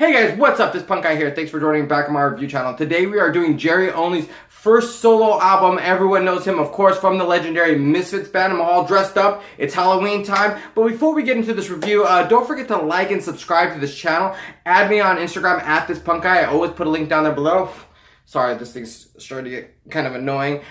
Hey guys, what's up? This punk guy here. Thanks for joining back on my review channel. Today we are doing Jerry Only's first solo album. Everyone knows him, of course, from the legendary Misfits band. I'm all dressed up. It's Halloween time. But before we get into this review, don't forget to like and subscribe to this channel. Add me on Instagram at this punk guy. I always put a link down there below. Sorry, this thing's starting to get kind of annoying.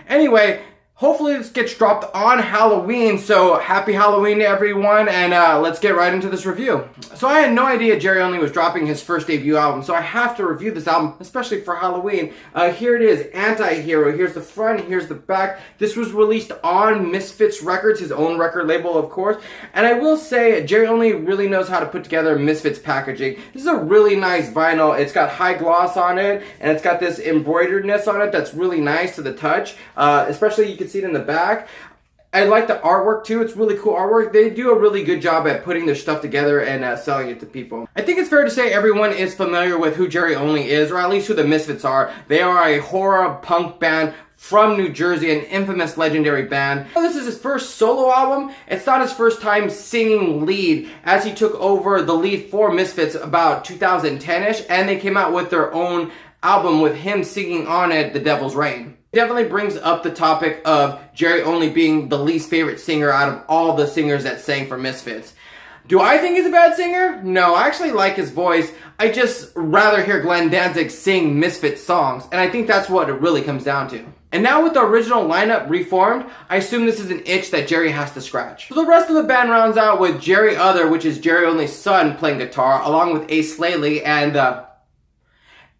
Anyway, hopefully this gets dropped on Halloween, so happy Halloween to everyone, and let's get right into this review. So I had no idea Jerry Only was dropping his first debut album, so I have to review this album, especially for Halloween. Here it is, Anti-Hero. Here's the front, here's the back. This was released on Misfits Records, his own record label, of course. And I will say, Jerry Only really knows how to put together Misfits packaging. This is a really nice vinyl. It's got high gloss on it, and it's got this embroideredness on it that's really nice to the touch, especially you can see it in the back. I like the artwork too. It's really cool artwork. They do a really good job at putting their stuff together and selling it to people. I think it's fair to say everyone is familiar with who Jerry Only is, or at least who the Misfits are. They are a horror punk band from New Jersey, an infamous legendary band. This is his first solo album. It's not his first time singing lead, as he took over the lead for Misfits about 2010-ish, and they came out with their own album with him singing on it, The Devil's Rain. Definitely brings up the topic of Jerry Only being the least favorite singer out of all the singers that sang for Misfits. Do I think he's a bad singer? No, I actually like his voice. I just rather hear Glenn Danzig sing Misfits songs, and I think that's what it really comes down to. And now with the original lineup reformed, I assume this is an itch that Jerry has to scratch. So the rest of the band rounds out with Jerry Other, which is Jerry Only's son, playing guitar, along with Ace Slaley and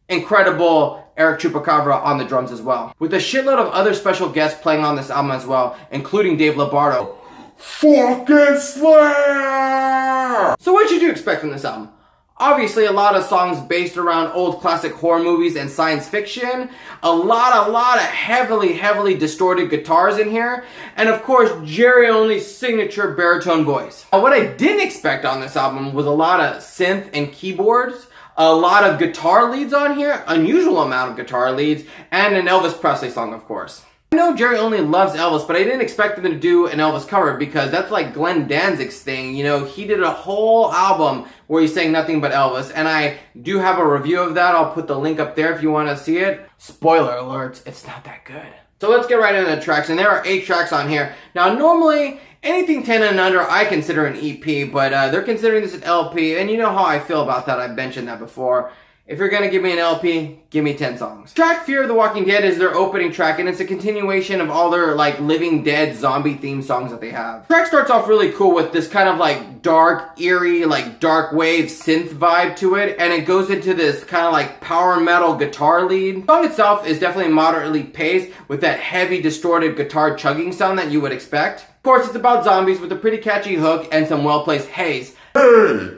incredible Eric Chupacabra on the drums as well, with a shitload of other special guests playing on this album as well, including Dave Lombardo. Fucking Slayer! So what should you expect from this album? Obviously a lot of songs based around old classic horror movies and science fiction, a lot of heavily distorted guitars in here, and of course Jerry Only's signature baritone voice. What I didn't expect on this album was a lot of synth and keyboards, a lot of guitar leads on here, unusual amount of guitar leads, and an Elvis Presley song, of course. I know Jerry Only loves Elvis, but I didn't expect him to do an Elvis cover because that's like Glenn Danzig's thing. You know, he did a whole album where he sang nothing but Elvis, and I do have a review of that. I'll put the link up there if you want to see it. Spoiler alert, it's not that good. So let's get right into the tracks, and there are 8 tracks on here. Now normally, anything 10 and under I consider an EP, but they're considering this an LP, and you know how I feel about that. I've mentioned that before. If you're gonna give me an LP, give me 10 songs. Track Fear of the Walking Dead is their opening track, and it's a continuation of all their like Living Dead zombie themed songs that they have. The track starts off really cool with this kind of like dark, eerie, like dark wave synth vibe to it, and it goes into this kind of like power metal guitar lead. The song itself is definitely moderately paced with that heavy distorted guitar chugging sound that you would expect. Of course, it's about zombies with a pretty catchy hook and some well-placed haze. Hey!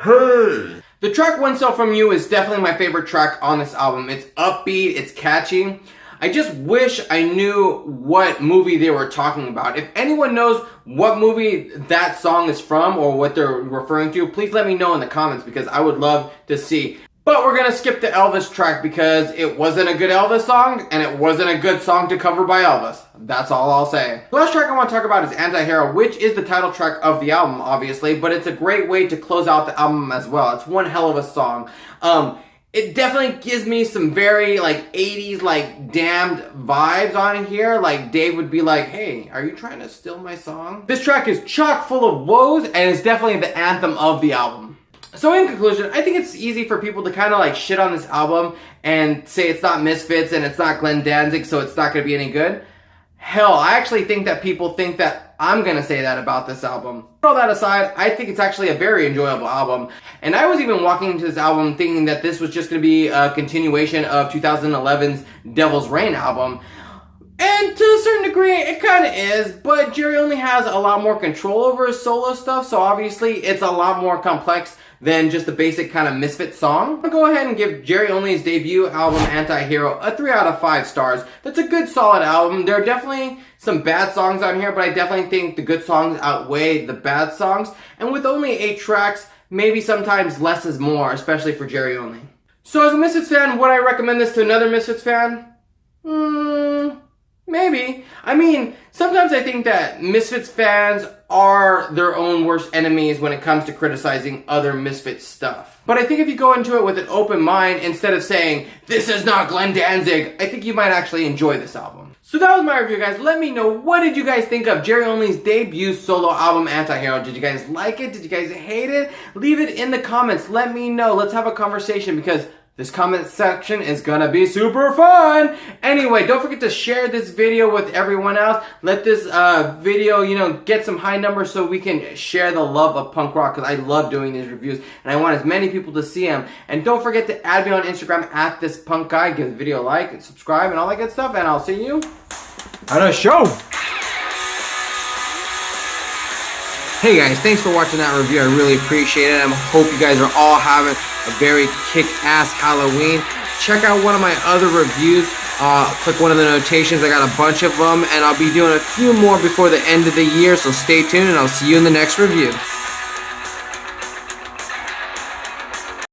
Hey! The track One Cell From You is definitely my favorite track on this album. It's upbeat, it's catchy. I just wish I knew what movie they were talking about. If anyone knows what movie that song is from or what they're referring to, please let me know in the comments because I would love to see. But we're gonna skip the Elvis track because it wasn't a good Elvis song and it wasn't a good song to cover by Elvis. That's all I'll say. The last track I want to talk about is Anti-Hero, which is the title track of the album, obviously, but it's a great way to close out the album as well. It's one hell of a song. It definitely gives me some very like 80s like Damned vibes on here. Like Dave would be like, hey, are you trying to steal my song? This track is chock full of woes and it's definitely the anthem of the album. So in conclusion, I think it's easy for people to kind of like shit on this album and say it's not Misfits and it's not Glenn Danzig, so it's not going to be any good. Hell, I actually think that people think that I'm going to say that about this album. Put all that aside, I think it's actually a very enjoyable album. And I was even walking into this album thinking that this was just going to be a continuation of 2011's Devil's Rain album. And to a certain degree, it kind of is, but Jerry Only has a lot more control over his solo stuff, so obviously it's a lot more complex than just the basic kind of Misfit song. I'll go ahead and give Jerry Only's debut album, Anti-Hero, a 3 out of 5 stars. That's a good, solid album. There are definitely some bad songs on here, but I definitely think the good songs outweigh the bad songs. And with only 8 tracks, maybe sometimes less is more, especially for Jerry Only. So as a Misfits fan, would I recommend this to another Misfits fan? Maybe. I mean, sometimes I think that Misfits fans are their own worst enemies when it comes to criticizing other Misfits stuff. But I think if you go into it with an open mind, instead of saying, this is not Glenn Danzig, I think you might actually enjoy this album. So that was my review, guys. Let me know, what did you guys think of Jerry Only's debut solo album, Antihero? Did you guys like it? Did you guys hate it? Leave it in the comments. Let me know. Let's have a conversation, because this comment section is gonna be super fun! Anyway, don't forget to share this video with everyone else. Let this video, you know, get some high numbers so we can share the love of punk rock, because I love doing these reviews and I want as many people to see them. And don't forget to add me on Instagram at @thispunkguy. Give the video a like and subscribe and all that good stuff, and I'll see you at a show! Hey guys, thanks for watching that review. I really appreciate it. I hope you guys are all having a very kick-ass Halloween. Check out one of my other reviews. Click one of the notations. I got a bunch of them, and I'll be doing a few more before the end of the year, so stay tuned, and I'll see you in the next review.